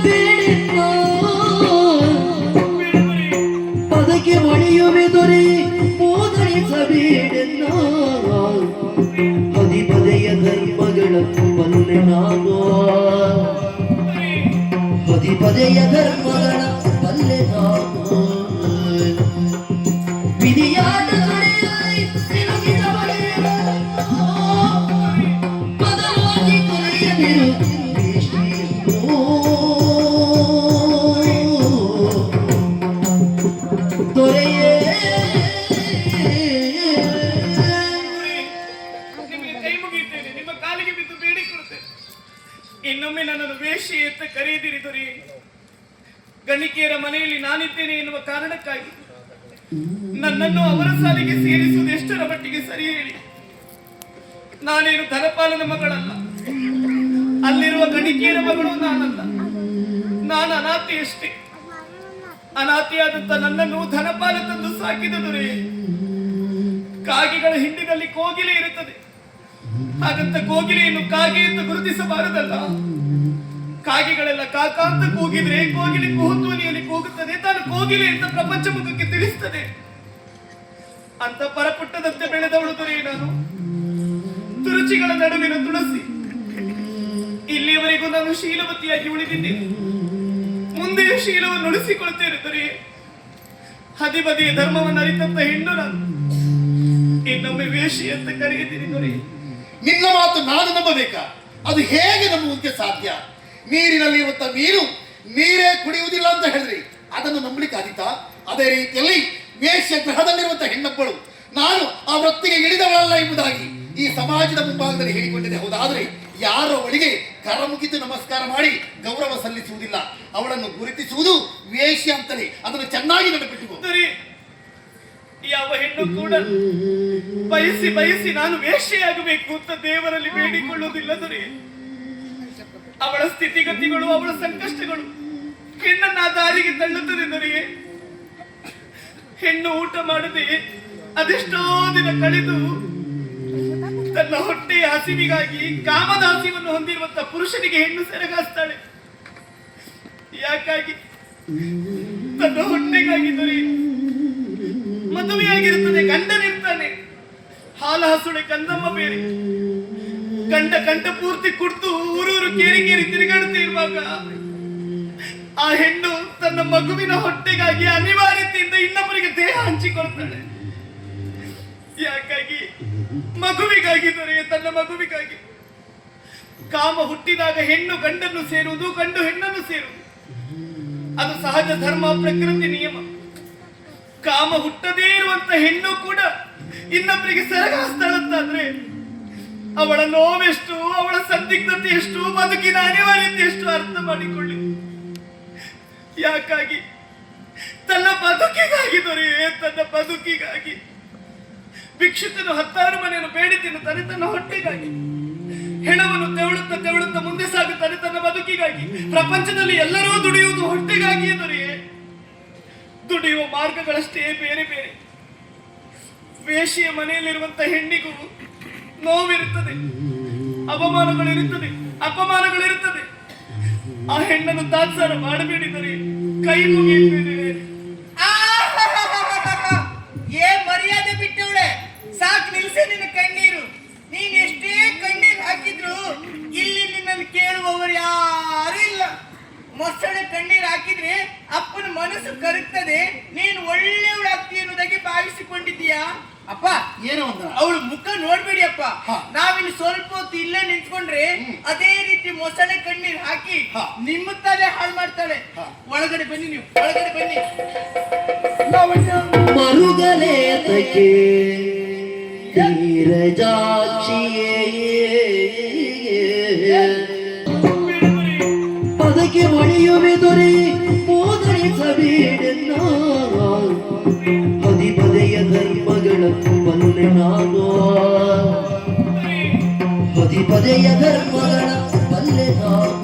ಬೇಡಿದ್ದ ಪದಕ್ಕೆ ಒಳೆಯುವೆ ದೊರೆ ಮೋದರಿಸಬೇಡೆನ್ನ ಹದಿಪದೆಯ ಧರ್ಮಗಳ ಬಲ್ಲೆ ನಾನು ಹದಿಪದೆಯ ಧರ್ಮಗಳ ಬಲ್ಲೆ ನಾನು ವಿಧಿಯಾಟ ಪದವಾಗಿ ಕೊನೆಯದಿರು ಇನ್ನೊಮ್ಮೆ ನನ್ನನ್ನು ವೇಷಿ ಎತ್ತ ಕರೆಯದಿರಿ ದೊರೆ. ಗಣಿಕೆಯರ ಮನೆಯಲ್ಲಿ ನಾನಿದ್ದೇನೆ ಎನ್ನುವ ಕಾರಣಕ್ಕಾಗಿ ನನ್ನನ್ನು ಅವರ ಸಾಲಿಗೆ ಸೇರಿಸುವುದು ಎಷ್ಟರ ಮಟ್ಟಿಗೆ ಸರಿ ಹೇಳಿ? ನಾನೇನು ಧನಪಾಲನ ಮಗಳಲ್ಲ, ಅಲ್ಲಿರುವ ಗಣಿಕೆಯರ ಮಗಳು ನಾನಲ್ಲ. ನಾನು ಅನಾಥಿಯಷ್ಟೇ. ಅನಾಥಿಯಾದಂತ ನನ್ನನ್ನು ಧನಪಾಲ ತಂದು ಸಾಕಿದ ದೊರೆ. ಕಾಗೆಗಳ ಹಿಂಡಿನಲ್ಲಿ ಕೋಗಿಲೆ ಇರುತ್ತದೆ, ಹಾಗಂತ ಕೋಗಿಲೆಯನ್ನು ಕಾಗೆ ಎಂದು ಗುರುತಿಸಬಾರದಲ್ಲ. ಕಾಗೆಗಳೆಲ್ಲ ಕಾಕ ಅಂತ ಕೂಗಿದ್ರೆ ಕೋಗಿಲೆ ಕುಹುತ್ವನಿಯಲ್ಲಿ ಕೂಗುತ್ತದೆ, ತಾನು ಕೋಗಿಲೆ ಅಂತ ಪ್ರಪಂಚ ಮುಖಕ್ಕೆ ತಿಳಿಸ್ತದೆ. ಅಂತ ಪರಪುಟ್ಟದಂತೆ ಬೆಳೆದವಳು ದೊರೆ ನಾನು. ತುರುಚಿಗಳ ನಡುವಿನ ತುಳಸಿ. ಇಲ್ಲಿಯವರೆಗೂ ನಾನು ಶೀಲವತಿಯಾಗಿ ಉಳಿದಿದ್ದೇನೆ, ಮುಂದೆಯೂ ಶೀಲವನ್ನು ಉಳಿಸಿಕೊಳ್ತೇನೆ ದೊರೆ. ಹದಿಬದಿಯ ಧರ್ಮವನ್ನು ಅರಿತಂತ ಹೆಣ್ಣು ನಾನು. ಇನ್ನೊಮ್ಮೆ ವೇಷಿ ಅಂತ ಕರೆಯುತ್ತೀನಿ ದೊರೆ. ನಿನ್ನ ಮಾತು ನಾನು ನಂಬಬೇಕಾ? ಅದು ಹೇಗೆ ನಂಬುವಂತೆ ಸಾಧ್ಯ? ನೀರಿನಲ್ಲಿರುವಂತ ನೀರೇ ಕುಡಿಯುವುದಿಲ್ಲ ಅಂತ ಹೇಳಿದ್ರಿ, ಅದನ್ನು ನಂಬಲಿಕ್ಕೆ ಆದೀತಾ? ಅದೇ ರೀತಿಯಲ್ಲಿ ವೇಶ್ಯ ಗ್ರಹದಲ್ಲಿರುವಂತಹ ಹೆಣ್ಣೊಬ್ಬಳು ನಾನು ಆ ವೃತ್ತಿಗೆ ಇಳಿದವಳಲ್ಲ ಎಂಬುದಾಗಿ ಈ ಸಮಾಜದ ಮುಂಭಾಗದಲ್ಲಿ ಹೇಳಿಕೊಂಡಿದೆ. ಹೌದಾದ್ರೆ ಯಾರೋ ಅವಳಿಗೆ ಕರಮುಗಿದು ನಮಸ್ಕಾರ ಮಾಡಿ ಗೌರವ ಸಲ್ಲಿಸುವುದಿಲ್ಲ. ಅವಳನ್ನು ಗುರುತಿಸುವುದು ವೇಶ್ಯ ಅಂತಲೇ. ಅದನ್ನು ಚೆನ್ನಾಗಿ ನೆನಪಿಟ್ಟುಕೋ. ಯಾವ ಹೆಣ್ಣು ಕೂಡ ಬಯಸಿ ಬಯಸಿ ನಾನು ವೇಶ್ಯೆಯಾಗಬೇಕು ಅಂತ ದೇವರಲ್ಲಿ ಬೇಡಿಕೊಳ್ಳುವುದಿಲ್ಲ ದೊರೆ. ಅವಳ ಸ್ಥಿತಿಗತಿಗಳು, ಅವಳ ಸಂಕಷ್ಟಗಳು ಹೆಣ್ಣನ್ನ ದಾರಿಗೆ ತಳ್ಳುತ್ತದೆ ದೊರೆಯೇ. ಹೆಣ್ಣು ಊಟ ಮಾಡದೆ ಅದೆಷ್ಟೋ ದಿನ ಕಳೆದು ತನ್ನ ಹೊಟ್ಟೆಯ ಹಸಿವಿಗಾಗಿ ಕಾಮದ ಹಸಿವನ್ನು ಹೊಂದಿರುವಂತಹ ಪುರುಷನಿಗೆ ಹೆಣ್ಣು ಸೆರಗಾಸ್ತಾಳೆ. ಯಾಕಾಗಿ? ತನ್ನ ಹೊಟ್ಟೆಗಾಗಿ ದೊರೆ. ಮದುವೆಯಾಗಿರುತ್ತದೆ, ಗಂಡನಿರ್ತಾನೆ, ಹಾಲು ಹಸುಳೆ ಕಂದಮ್ಮ ಬೇರೆ. ಕಂಠ ಪೂರ್ತಿ ಕುಡ್ದು ಊರೂರು ಕೇರಿ ತಿರುಗಾಡುತ್ತಾ ಇರುವಾಗ ಆ ಹೆಣ್ಣು ತನ್ನ ಮಗುವಿನ ಹೊಟ್ಟೆಗಾಗಿ ಅನಿವಾರ್ಯತೆಯಿಂದ ಇನ್ನೊಬ್ಬರಿಗೆ ದೇಹ ಹಂಚಿಕೊಳ್ತಾಳೆ. ಯಾಕಾಗಿ? ಮಗುವಿಗಾಗಿ ದೊರೆ, ತನ್ನ ಮಗುವಿಗಾಗಿ. ಕಾಮ ಹುಟ್ಟಿದಾಗ ಹೆಣ್ಣು ಗಂಡನ್ನು ಸೇರುವುದು, ಗಂಡು ಹೆಣ್ಣನ್ನು ಸೇರುವುದು. ಅದು ಸಹಜ ಧರ್ಮ, ಪ್ರಕೃತಿ ನಿಯಮ. ಕಾಮ ಹುಟ್ಟದೇ ಇರುವಂತ ಹೆಣ್ಣು ಕೂಡ ಇನ್ನೊಬ್ಬರಿಗೆ ಸೆರಗಾಸ್ತಾಳಂತಾದ್ರೆ ಅವಳ ನೋವೆಷ್ಟು, ಅವಳ ಸಂದಿಗ್ಧತೆ ಎಷ್ಟು, ಬದುಕಿನ ಅನಿವಾರ್ಯತೆ ಎಷ್ಟು ಅರ್ಥ ಮಾಡಿಕೊಳ್ಳಿ. ಯಾಕಾಗಿ? ತನ್ನ ಬದುಕಿಗಾಗಿ ದೊರೆ, ತನ್ನ ಬದುಕಿಗಾಗಿ. ಭಿಕ್ಷುಕನು 10 ಮನೆಯನ್ನು ಬೇಡಿ ತಿನ್ನುತ್ತಾನೆ ತನ್ನ ಹೊಟ್ಟೆಗಾಗಿ. ಹೆಣವನ್ನು ತೆವಳುತ್ತಾ ಮುಂದೆ ಸಾಗುತ್ತಾನೆ ತನ್ನ ಬದುಕಿಗಾಗಿ. ಪ್ರಪಂಚದಲ್ಲಿ ಎಲ್ಲರೂ ದುಡಿಯುವುದು ಹೊಟ್ಟೆಗಾಗಿಯೇ ದೊರೆಯೇ. ದುಡಿಯುವ ಮಾರ್ಗಗಳಷ್ಟೇ ಬೇರೆ ಬೇರೆ. ವೇಷಿಯ ಮನೆಯಲ್ಲಿರುವಂತಹ ಹೆಣ್ಣಿಗೂ ನೋವಿರುತ್ತದೆ, ಅವಮಾನಗಳಿರುತ್ತದೆ, ಅಪಮಾನಗಳಿರುತ್ತದೆ. ಆ ಹೆಣ್ಣನ್ನು ತಾತ್ಸಾರ ಮಾಡಬೇಡಿದರೆ ಕೈ ಮುಗಿಯುತ್ತೇನೆ. ಏನ್ ಮರ್ಯಾದೆ ಬಿಟ್ಟವಳೆ? ಸಾಕು, ನಿಲ್ಸೆ ನಿನ್ನ ಕಣ್ಣೀರು. ನೀನ್ ಎಷ್ಟೇ ಕಣ್ಣೀರು ಹಾಕಿದ್ರು ಇಲ್ಲಿ ನಿನ್ನನ್ನು ಕೇಳುವವರು ಯಾರು ಇಲ್ಲ. ಮೊಸಳೆ ಕಣ್ಣೀರು ಹಾಕಿದ್ರೆ ಅಪ್ಪನ ಮನಸ್ಸು ಕರಗ್ತದೆ. ನೀನು ಒಳ್ಳೆಯವಳಾಗ್ತಿ ಅನ್ನೋದಾಗಿ ಭಾವಿಸಿಕೊಂಡಿದ್ದೀಯಾ? ಅಪ್ಪ ಏನೋ ಅಂದ ಅವಳು ಮುಖ ನೋಡ್ಬೇಡಿ ಅಪ್ಪ. ನಾವಿಲ್ಲಿ ಸ್ವಲ್ಪ ಹೊತ್ತು ಇಲ್ಲೇ ನಿಂತ್ಕೊಂಡ್ರೆ ಅದೇ ರೀತಿ ಮೊಸಳೆ ಕಣ್ಣೀರು ಹಾಕಿ ನಿಮ್ಮ ತಾನೇ ಹಾಳು ಮಾಡ್ತಾಳೆ. ಒಳಗಡೆ ಬನ್ನಿ, ನೀವು ಒಳಗಡೆ ಬನ್ನಿ. ಮರುಗಲೇ ತಕೆ ಧೀರಜಾಕ್ಷಿಯೇ ಪದಕ್ಕೆ ಒಳೆಯುವೆ ದೊರೆ ಮೋದರಿಸಬೇಡೆನ್ನ ಹದಿಪದೆಯ ಧರ್ಮಗಳ ಬಲ್ಲೆ ನಾನು ಹದಿಪದೆಯ ಧರ್ಮಗಳ ಬಲ್ಲೆ ನಾನು